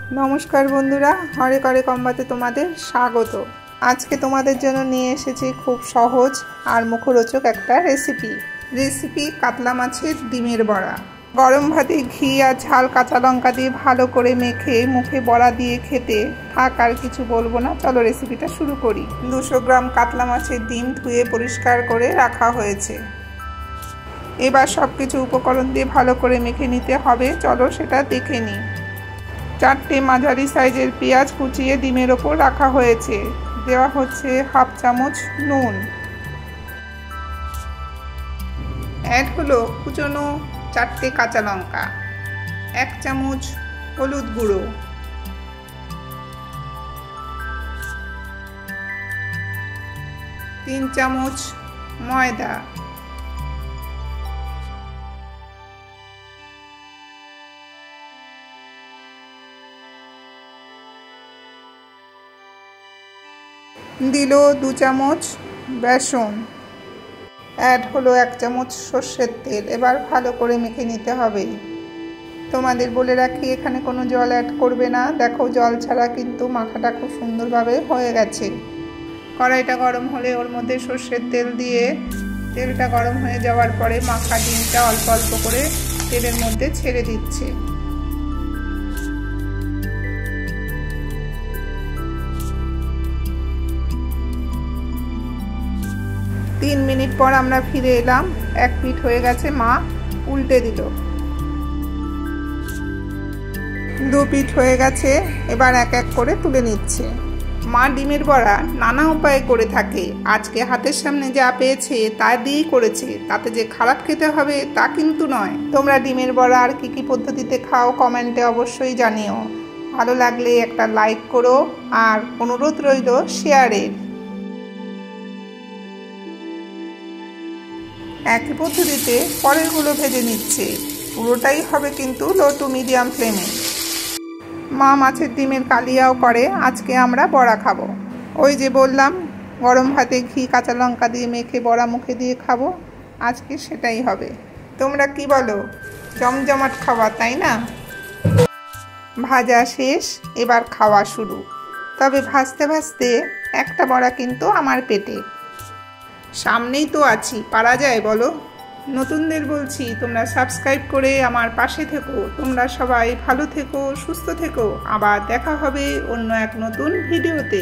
नमस्कार बंधुरा हरे करे कम्बाते तुम्हादेर स्वागत। आज के तुम्हादेर जन्य निये एसेछि खूब सहज और मुखरोचक एकटा रेसिपि कातला माछेर डिमेर बड़ा। गरम भाते घी और झाल काँचा लंका दिए भालो करे मेखे मुखे बड़ा दिए खेते थाक आर किछु बोलबो ना। चलो रेसिपिटा शुरू करी। 200 ग्राम कातला माछेर डिम धुए परिष्कार करे राखा हयेछे। एबार सबकिछु उपकरण दिए भालो करे मेखे निते हबे। चलो सेटा देखे निई। 4টে মাঝারি সাইজের পেঁয়াজ কুচিয়ে ডিমের ওপর রাখা হয়েছে। দেওয়া হচ্ছে হাফ চামচ নুন। অ্যাড হলো কুচনো 4টে কাঁচা লঙ্কা, 1 চামচ হলুদ গুঁড়ো, 3 চামচ ময়দা, दिलो 2 চামচ बेसन, ऐड हलो 1 চামচ সরষের তেল। এবার ভালো করে মেখে নিতে হবে। তোমাদের বলে রাখি এখানে কোনো জল অ্যাড করবে না। দেখো জল ছাড়া কিন্তু মাখাটা খুব সুন্দরভাবে হয়ে গেছে। কড়াইটা গরম হলে ওর মধ্যে সরষের তেল দিয়ে তেলটা গরম হয়ে যাওয়ার পরে মাখা ডিমটা অল্প অল্প করে তেলের মধ্যে ছেড়ে দিচ্ছে। 3 মিনিট পর আমরা ফিরে এলাম। এক পিঠ হয়ে গেছে, মা উল্টে দিল। 2 পিঠ হয়ে গেছে, এবার এক এক করে তুলে নিচ্ছে। মা ডিমের বড়া নানা উপায়ে করে থাকে। আজকে হাতের সামনে যা পেয়েছে তা দিয়েই করেছে। তাতে যে খারাপ খেতে হবে তা কিন্তু নয়। তোমরা ডিমের বড়া আর কি পদ্ধতিতে খাও কমেন্টে অবশ্যই জানিও। ভালো লাগলে একটা লাইক করো আর অনুরোধ রইল শেয়ারের। একই পদ্ধতিতে পরেরগুলো ভেজে নিচ্ছে। পুরোটাই হবে কিন্তু লো টু মিডিয়াম ফ্লেমে। মা মাছের ডিমের কালিয়াও করে। আজকে আমরা বড়া খাবো। ওই যে বললাম গরম ভাতে ঘি কাঁচা লঙ্কা দিয়ে মেখে বড়া মুখে দিয়ে খাবো, আজকে সেটাই হবে। তোমরা কি বলো? জমজমাট খাওয়া, তাই না? ভাজা শেষ, এবার খাওয়া শুরু। তবে ভাজতে ভাজতে একটা বড়া কিন্তু আমার পেটে। সামনেই তো আছি, পারা যায় বলো? নতুনদের বলছি তোমরা সাবস্ক্রাইব করে আমার পাশে থেকো। তোমরা সবাই ভালো থেকো, সুস্থ থেকো। আবার দেখা হবে অন্য এক নতুন ভিডিওতে।